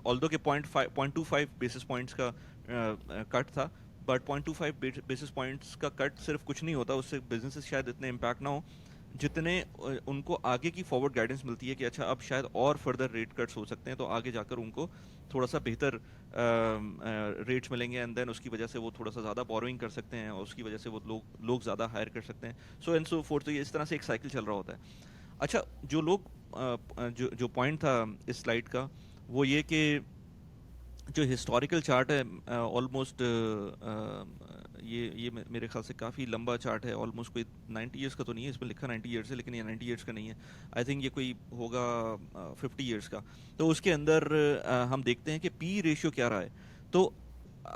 ऑल्दो के 0.25 बेसिस पॉइंट्स का कट था, बट 0.25 बेसिस पॉइंट्स का कट सिर्फ कुछ नहीं होता, उससे बिजनेसेस शायद इतने इम्पैक्ट ना हो जितने उनको आगे की फॉरवर्ड गाइडेंस मिलती है कि अच्छा अब शायद और फर्दर रेट कट्स हो सकते हैं, तो आगे जाकर उनको थोड़ा सा बेहतर रेट्स मिलेंगे, एंड देन उसकी वजह से वो थोड़ा सा ज़्यादा बोरोइंग कर सकते हैं और उसकी वजह से वो लोग ज़्यादा हायर कर सकते हैं, सो एंड सो फोर्थ। तो ये इस तरह से एक साइकिल चल रहा होता है। अच्छा, जो लोग जो पॉइंट था इस स्लाइड का वो ये कि जो हिस्टोरिकल चार्ट है ऑलमोस्ट ये मेरे ख्याल से काफ़ी लंबा चार्ट है, ऑलमोस्ट कोई 90 ईयर्स का तो नहीं है, इसमें लिखा 90 ईयर्स है लेकिन ये 90 ईयर्स का नहीं है। आई थिंक ये कोई होगा 50 ईयर्स का। तो उसके अंदर हम देखते हैं कि पी रेशियो क्या रहा है। तो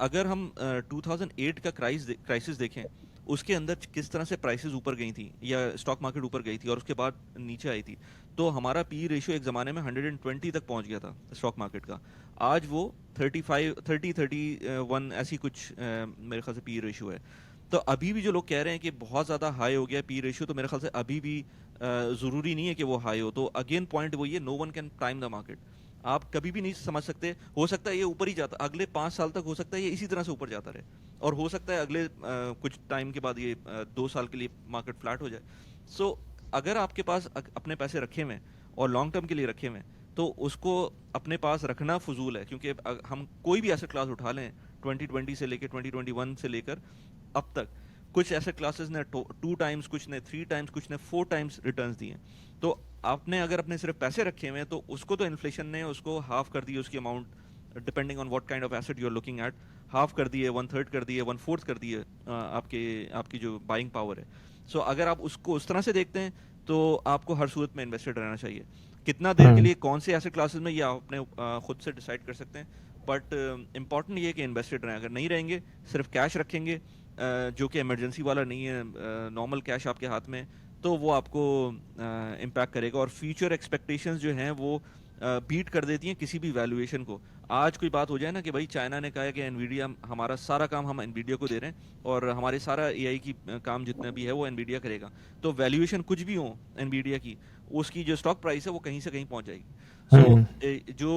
अगर हम 2008 का क्राइसिस देखें, उसके अंदर किस तरह से प्राइसेस ऊपर गई थी या स्टॉक मार्केट ऊपर गई थी और उसके बाद नीचे आई थी, तो हमारा पी रेशियो एक ज़माने में 120 तक पहुंच गया था स्टॉक मार्केट का। आज वो 31 ऐसी कुछ मेरे ख्याल से पी रेशियो है। तो अभी भी जो लोग कह रहे हैं कि बहुत ज़्यादा हाई हो गया पी रेशियो, तो मेरे ख्याल से अभी भी ज़रूरी नहीं है कि वो हाई हो। तो अगेन पॉइंट वही है, no one can time the market. आप कभी भी नहीं समझ सकते, हो सकता है ये ऊपर ही जाता, अगले 5 साल तक हो सकता है ये इसी तरह से ऊपर जाता रहे, और हो सकता है अगले कुछ टाइम के बाद ये 2 साल के लिए मार्केट फ्लैट हो जाए। सो अगर आपके पास अपने पैसे रखे हुए हैं और लॉन्ग टर्म के लिए रखे हुए हैं, तो उसको अपने पास रखना फजूल है, क्योंकि हम कोई भी एसेट क्लास उठा लें 2020 से लेकर 2021 से लेकर अब तक, कुछ एसेट क्लासेस ने 2 टाइम्स, कुछ ने 3 टाइम्स, कुछ ने 4 टाइम्स रिटर्न्स दिए। तो आपने अगर अपने सिर्फ पैसे रखे हुए हैं तो उसको तो इन्फ्लेशन ने उसको हाफ कर दी, उसकी amount depending on what kind of asset you are looking at, half कर दी है, 1/3 कर दी है, 1/4 कर दी है आपकी जो बाइंग पावर है। सो अगर आप उसको उस तरह से देखते हैं तो आपको हर सूरत में इन्वेस्टेड रहना चाहिए। कितना देर के लिए कौन से एसेट क्लासेस में, ये आप अपने खुद से डिसाइड कर सकते हैं, बट इंपॉर्टेंट ये है कि इन्वेस्टेड रहें। अगर नहीं रहेंगे, सिर्फ कैश रखेंगे जो कि इमरजेंसी वाला नहीं है, नॉर्मल कैश आपके हाथ में, तो वो आपको इम्पैक्ट करेगा और फ्यूचर एक्सपेक्टेशंस जो हैं वो बीट कर देती हैं किसी भी वैल्यूएशन को। आज कोई बात हो जाए ना कि भाई चाइना ने कहा है कि एनवीडिया, हमारा सारा काम हम एनवीडिया को दे रहे हैं और हमारे सारा एआई की काम जितना भी है वो एनवीडिया करेगा, तो वैल्यूएशन कुछ भी हो एनवीडिया की, उसकी जो स्टॉक प्राइस है वो कहीं से कहीं पहुंच जाएगी। सो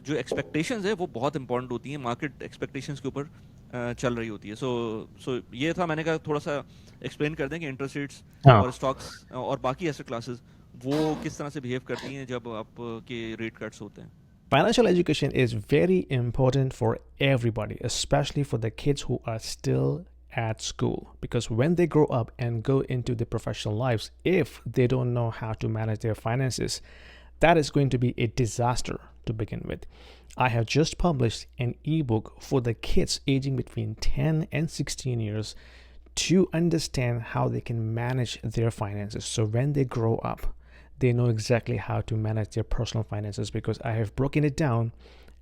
जो एक्सपेक्टेशंस है वो बहुत इंपॉर्टेंट होती हैं, मार्केट एक्सपेक्टेशंस के ऊपर चल रही होती है। सो ये था, मैंने कहा थोड़ा सा एक्सप्लेन कर दें कि इंटरेस्ट रेट्स और स्टॉक्स और बाकी एसेट क्लासेस वो किस तरह से बिहेव करती हैं जब आपके रेट कट्स होते हैं। Financial education is very important for everybody, especially for the kids who are still at school. Because when they grow up and go into the professional lives, if they don't know how to manage their finances, that is going to be a disaster to begin with. I have just published an ebook for the kids aging between 10 and 16 years to understand how they can manage their finances. So when they grow up, they know exactly how to manage their personal finances, because I have broken it down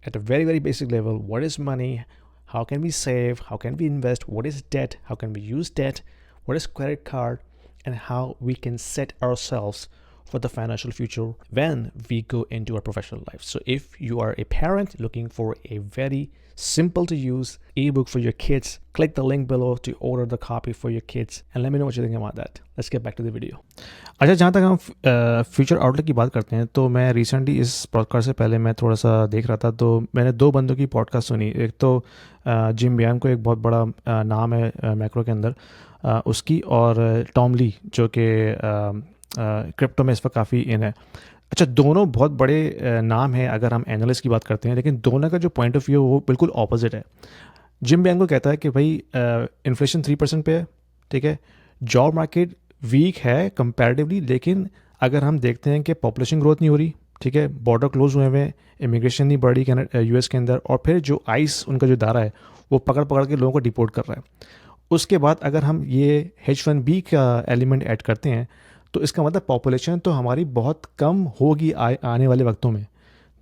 at a very, very basic level. What is money? How can we save? How can we invest? What is debt? How can we use debt? What is credit card? And how we can set ourselves for the financial future when we go into our professional life. So if you are a parent looking for a very simple to use ebook for your kids, click the link below to order the copy for your kids and let me know what you think about that. Let's get back to the video. अच्छा, जहाँ तक हम फ्यूचर आउटलुक की बात करते हैं, तो मैं रिसेंटली इस पॉडकास्ट से पहले मैं थोड़ा सा देख रहा था, तो मैंने दो बंदों की पॉडकास्ट सुनी. एक तो जिम बियान को, एक बहुत बड़ा नाम है मैक्रो के अंदर, उसकी, और टॉम ली जो कि क्रिप्टो में इस वक्त काफ़ी इन है. अच्छा, दोनों बहुत बड़े नाम हैं अगर हम एनालिस्ट की बात करते हैं, लेकिन दोनों का जो पॉइंट ऑफ व्यू है वो बिल्कुल ऑपोजिट है. जिम बियान को कहता है कि भाई इन्फ्लेशन 3% पे है, ठीक है, जॉब मार्केट वीक है कंपैरेटिवली, लेकिन अगर हम देखते हैं कि पॉपुलेशन ग्रोथ नहीं हो रही, ठीक है, बॉर्डर क्लोज हुए हुए, इमिग्रेशन नहीं बढ़ रही यूएस के अंदर, और फिर जो आइस उनका जो दायरा है वो पकड़ पकड़ के लोगों को डिपोर्ट कर रहा है. उसके बाद अगर हम ये H1B का एलिमेंट ऐड करते हैं, तो इसका मतलब पॉपुलेशन तो हमारी बहुत कम होगी आने वाले वक्तों में,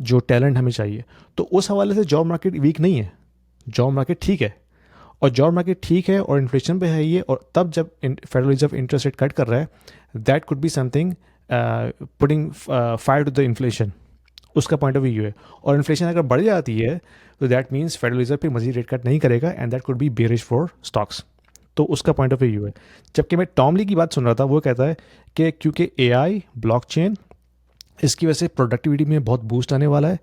जो टैलेंट हमें चाहिए. तो उस हवाले से जॉब मार्केट वीक नहीं है, जॉब मार्केट ठीक है. और जॉब मार्केट ठीक है और इन्फ्लेशन पे है ये, और तब जब federal reserve interest rate cut कर रहा है, that could be something putting fire to the inflation. उसका पॉइंट ऑफ व्यू है. और इन्फ्लेशन अगर बढ़ जाती है तो दैट मीन्स फेडरल रिजर्व फिर मजीद रेट कट नहीं करेगा, and that could B bearish for stocks. तो उसका पॉइंट ऑफ व्यू है. जबकि मैं टॉम ली की बात सुन रहा था, वो कहता है कि क्योंकि AI, ब्लॉकचेन, इसकी वजह से प्रोडक्टिविटी में बहुत बूस्ट आने वाला है,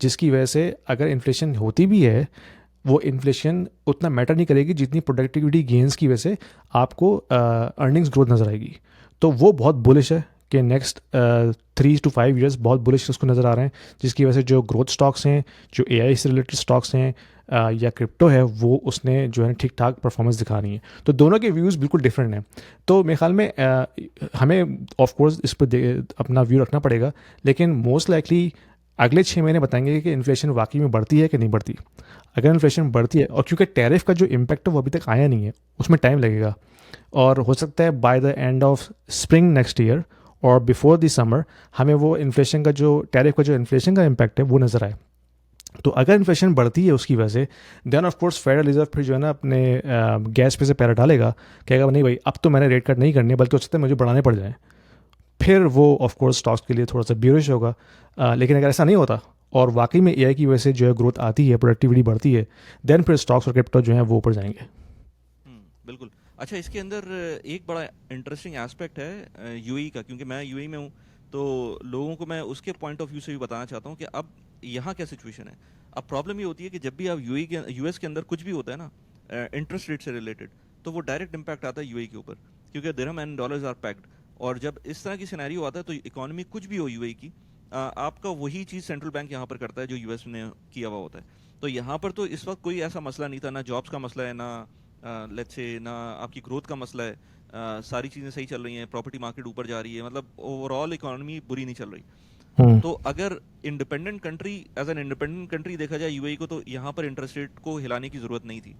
जिसकी वजह से अगर इन्फ्लेशन होती भी है, वो इन्फ्लेशन उतना मैटर नहीं करेगी जितनी प्रोडक्टिविटी गेंस की वजह से आपको अर्निंग्स ग्रोथ नज़र आएगी. तो वो बहुत बुलिश है कि नेक्स्ट 3 to 5 ईयर्स बहुत बुलिश उसको नज़र आ रहे हैं, जिसकी वजह से जो ग्रोथ स्टॉक्स हैं, जो AI से रिलेटेड स्टॉक्स हैं, या क्रिप्टो है, वो उसने जो है ठीक ठाक परफॉर्मेंस दिखा रही है. तो दोनों के व्यूज़ बिल्कुल डिफरेंट हैं. तो मेरे ख्याल में हमें ऑफ कोर्स इस पर अपना व्यू रखना पड़ेगा, लेकिन मोस्ट लाइकली अगले 6 महीने बताएंगे कि इन्फ्लेशन वाकई में बढ़ती है कि नहीं बढ़ती. अगर इन्फ्लेशन बढ़ती है, और क्योंकि टैरिफ का जो इम्पैक्ट है वो अभी तक आया नहीं है, उसमें टाइम लगेगा, और हो सकता है by the end of spring next year और बिफोर द समर हमें वो इन्फ्लेशन का जो टैरिफ का जो इन्फ्लेशन का इम्पैक्ट है वो नज़र आए. तो अगर इन्फ्लेशन बढ़ती है उसकी वजह से, then of course federal reserve फिर जो है ना अपने गैस पे से पैरा डालेगा, कहेगा नहीं भाई अब तो मैंने रेट कट नहीं करने, बल्कि हो सकता है मुझे बढ़ाने पड़ जाए. फिर वो ऑफ कोर्स स्टॉक्स के लिए थोड़ा सा बेरिश होगा. लेकिन अगर ऐसा नहीं होता और वाकई में AI की वजह से जो है ग्रोथ आती है, प्रोडक्टिविटी बढ़ती है, देन फिर स्टॉक्स और क्रिप्टो जो है वो ऊपर जाएंगे. बिल्कुल. अच्छा, इसके अंदर एक बड़ा इंटरेस्टिंग एस्पेक्ट है यूएई का, क्योंकि मैं यूएई में हूँ, तो लोगों को मैं उसके पॉइंट ऑफ व्यू से भी बताना चाहता हूँ कि अब यहाँ क्या सिचुएशन है. अब प्रॉब्लम ये होती है कि जब भी आप यूएस के अंदर कुछ भी होता है ना इंटरेस्ट रेट से रिलेटेड, तो वो डायरेक्ट इम्पैक्ट आता है यूएई के ऊपर, क्योंकि दिरहम एंड डॉलर्स आर पैक्ड. और जब इस तरह की सिनेरियो आता है तो इकोनॉमी कुछ भी हो यूएई की, आपका वही चीज़ सेंट्रल बैंक यहाँ पर करता है जो यूएस ने किया हुआ होता है. तो यहाँ पर तो इस वक्त कोई ऐसा मसला नहीं था, ना जॉब्स का मसला है, ना लेट्स से ना आपकी ग्रोथ का मसला है. सारी चीज़ें सही चल रही हैं, प्रॉपर्टी मार्केट ऊपर जा रही है, मतलब ओवरऑल इकोनॉमी बुरी नहीं चल रही. तो अगर independent country as an independent country देखा जाए यूएई को, तो यहाँ पर इंटरेस्ट रेट को हिलाने की ज़रूरत नहीं थी.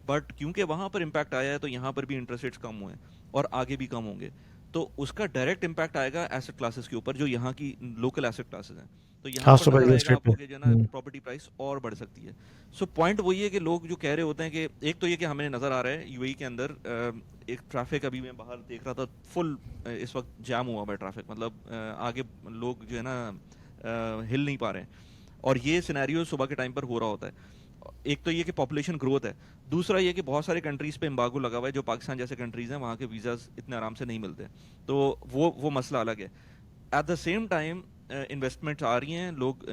बट क्योंकि वहाँ पर इम्पैक्ट आया है, तो यहाँ पर भी इंटरेस्ट रेट्स कम हुए हैं और आगे भी कम होंगे. तो उसका डायरेक्ट इम्पैक्ट आएगा एसेट क्लासेस के ऊपर, जो यहाँ की लोकल एसेट क्लासेस हैं. तो यहाँ खास पर तौर पर नजर रियल आएगा एस्टेट पे. आपको कि जो ना प्रॉपर्टी प्राइस और बढ़ सकती है. सो पॉइंट वही है कि लोग जो कह रहे होते हैं कि एक तो ये कि हमें नज़र आ रहा है यूएई के अंदर एक ट्रैफिक, अभी मैं बाहर देख रहा था, फुल इस वक्त जाम हुआ हुआ है ट्रैफिक, मतलब आगे लोग जो है ना हिल नहीं पा रहे हैं. और ये सिनेरियो सुबह के टाइम पर हो रहा होता है. एक तो ये कि पॉपुलेशन ग्रोथ है, दूसरा ये कि बहुत सारे कंट्रीज़ पे एम्बार्गो लगा हुआ है, जो पाकिस्तान जैसे कंट्रीज़ हैं वहाँ के वीज़ाज इतने आराम से नहीं मिलते. तो वो मसला अलग है. At the same time investments आ रही हैं, लोग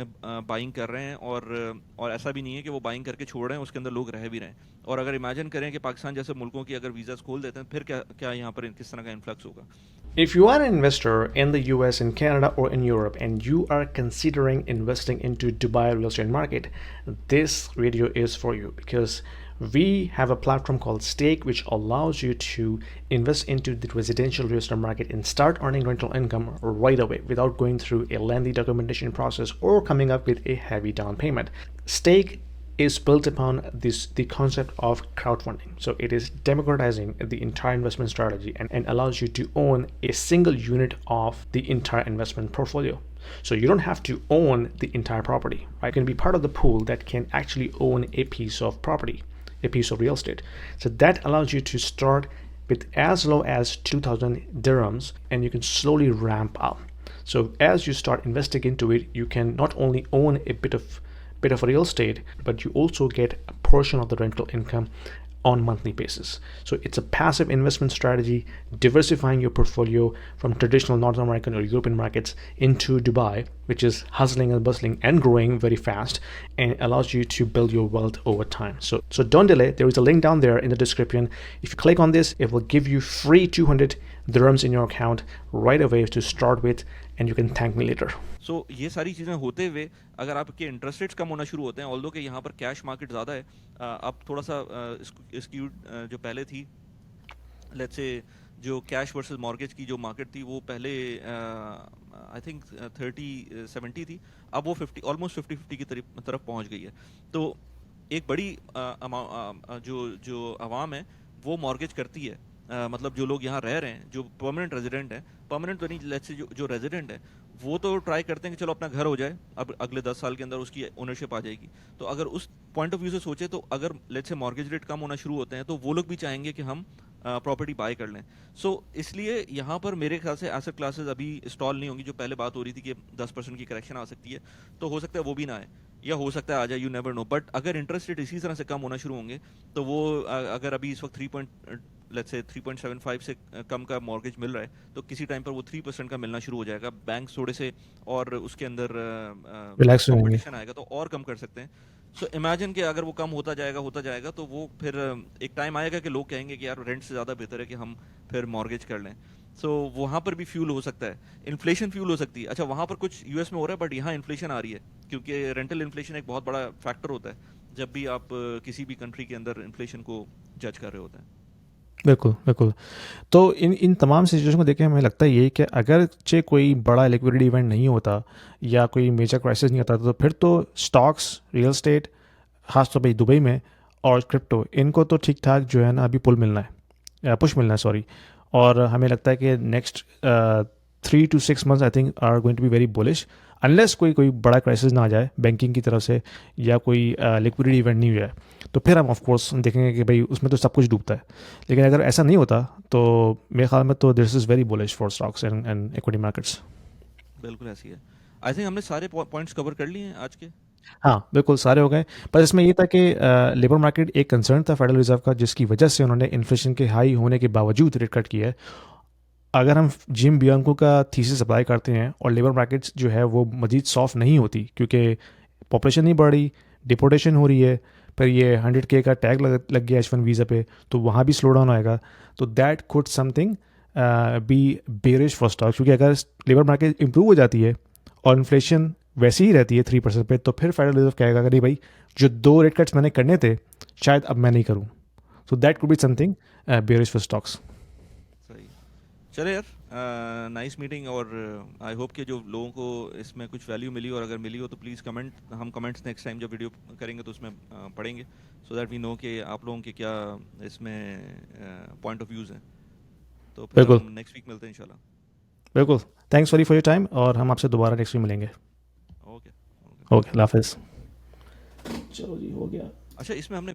बाइंग कर रहे हैं, और ऐसा भी नहीं है कि वो बाइंग करके छोड़ रहे हैं, उसके अंदर लोग रह भी रहे हैं. और अगर इमेजिन करें कि पाकिस्तान जैसे मुल्कों की अगर वीज़ास खोल देते हैं, फिर क्या यहाँ पर किस तरह का इन्फ्लक्स होगा. If you are an investor in the US, in Canada, or in Europe, and you are considering investing into Dubai real estate market, this video is for you, because we have a platform called Stake, which allows you to invest into the residential real estate market and start earning rental income right away without going through a lengthy documentation process or coming up with a heavy down payment. Stake is built upon the concept of crowdfunding. So it is democratizing the entire investment strategy and allows you to own a single unit of the entire investment portfolio. So you don't have to own the entire property, right? You can be part of the pool that can actually own a piece of property, a piece of real estate. So that allows you to start with as low as 2,000 dirhams, and you can slowly ramp up. So as you start investing into it, you can not only own a bit of real estate, but you also get a portion of the rental income on monthly basis. So it's a passive investment strategy, diversifying your portfolio from traditional North American or European markets into Dubai, which is hustling and bustling and growing very fast, and allows you to build your wealth over time. So don't delay. There is a link down there in the description. If you click on this, it will give you free 200 dirhams in your account right away to start with, and you can thank me later. सो ये सारी चीज़ें होते हुए अगर आपके इंटरेस्ट रेट्स कम होना शुरू होते हैं, ऑल्दो कि यहाँ पर कैश मार्केट ज़्यादा है, अब थोड़ा सा इसकी जो पहले थी, लेट्स से जो कैश वर्सेस मॉर्गेज की जो मार्केट थी वो पहले आई थिंक 30-70 थी, अब वो 50 ऑलमोस्ट 50-50 की तरफ पहुँच गई है. तो एक बड़ी जो आवाम है वो मॉर्गेज करती है. मतलब जो लोग यहाँ रह रहे हैं, जो परमानेंट रेजिडेंट हैं, परमानेंट तो नहीं, लेट्स से जो रेजिडेंट है वो तो ट्राई करते हैं कि चलो अपना घर हो जाए, अब अगले 10 साल के अंदर उसकी ओनरशिप आ जाएगी. तो अगर उस पॉइंट ऑफ व्यू से सोचे तो अगर लेट्स से मॉर्गेज रेट कम होना शुरू होते हैं तो वो लोग भी चाहेंगे कि हम प्रॉपर्टी बाय कर लें. सो इसलिए यहाँ पर मेरे ख्याल से एसेट क्लासेस अभी स्टॉल नहीं होंगी. जो पहले बात हो रही थी कि 10% की करेक्शन आ सकती है, तो हो सकता है वो भी ना आए, या हो सकता है आ जाए, यू नेवर नो. बट अगर इंटरेस्ट रेट इसी तरह से कम होना शुरू होंगे तो वो अगर अभी इस वक्त 3.75 से कम का मॉर्गेज मिल रहा है, तो किसी टाइम पर वो 3% का मिलना शुरू हो जाएगा. बैंक्स थोड़े से और उसके अंदर रिलैक्स होंगे. कंपटीशन आएगा तो और कम कर सकते हैं. सो इमेजिन कि अगर वो कम होता जाएगा तो वो फिर एक टाइम आएगा कि लोग कहेंगे कि यार रेंट से ज़्यादा बेहतर है कि हम फिर मॉर्गेज कर लें. सो वहाँ पर भी फ्यूल हो सकता है, इन्फ्लेशन फ्यूल हो सकती है. अच्छा, वहाँ पर कुछ यूएस में हो रहा है, बट यहाँ इन्फ्लेशन आ रही है, क्योंकि रेंटल इन्फ्लेशन एक बहुत बड़ा फैक्टर होता है जब भी आप किसी भी कंट्री के अंदर इन्फ्लेशन को जज कर रहे होते हैं. बिल्कुल बिल्कुल. तो इन तमाम सिचुएशन को देख के हमें लगता है ये कि अगर चे कोई बड़ा लिक्विडिटी इवेंट नहीं होता या कोई मेजर क्राइसिस नहीं होता, तो फिर तो स्टॉक्स, रियल स्टेट, खासतौर पर दुबई में, और क्रिप्टो, इनको तो ठीक ठाक जो है ना अभी पुल मिलना है, पुश मिलना है, सॉरी. और हमें लगता है कि next 3 to 6 months I think are going to be very bullish, unless कोई बड़ा क्राइसिस ना आ जाए बैंकिंग की तरफ से या कोई लिक्विडिटी इवेंट नहीं हुआ है, तो फिर हम ऑफ कोर्स देखेंगे कि भाई उसमें तो सब कुछ डूबता है. लेकिन अगर ऐसा नहीं होता तो मेरे ख्याल में तो this is very bullish for stocks and equity markets. बिल्कुल ऐसी है. आई थिंक हमने सारे पॉइंट्स कवर कर लिए हैं आज के. हाँ बिल्कुल, सारे हो गए. पर इसमें ये था कि लेबर मार्केट एक कंसर्न था फेडरल रिजर्व का, जिसकी वजह से उन्होंने इन्फ्लेशन के हाई होने के बावजूद रेट कट किया है. अगर हम जिम बियांको का थीसिस अप्लाई करते हैं और लेबर मार्केट्स जो है वो मज़ीद सॉफ्ट नहीं होती, क्योंकि पॉपुलेशन नहीं बढ़ रही, डिपोर्टेशन हो रही है, पर ये 100K का टैग लग गया H1 वीज़ा पे, तो वहाँ भी स्लो डाउन आएगा. तो that could something B bearish for stock, क्योंकि अगर लेबर मार्केट इंप्रूव हो जाती है और इन्फ्लेशन वैसी ही रहती है 3% पे, तो फिर फेडरल रिजर्व कहेगा कि नहीं भाई, जो 2 रेट कट्स मैंने करने थे शायद अब मैं नहीं करूँ. So that could be something bearish for stocks. सही. चले यार, नाइस मीटिंग, और आई होप कि जो लोगों को इसमें कुछ वैल्यू मिली, और अगर मिली हो तो प्लीज़ कमेंट, हम कमेंट्स नेक्स्ट टाइम जब वीडियो करेंगे तो उसमें पढ़ेंगे, सो दैट वी नो कि आप लोगों के क्या इसमें पॉइंट ऑफ व्यूज़ हैं. तो फिर बिल्कुल हम नेक्स्ट वीक मिलते हैं इंशाल्लाह. बिल्कुल. थैंक्स फॉर योर टाइम, और हम आपसे दोबारा नेक्स्ट वीक मिलेंगे. ओके. ओके, अल्लाह हाफिज़. चलो जी, हो गया. अच्छा, इसमें हमने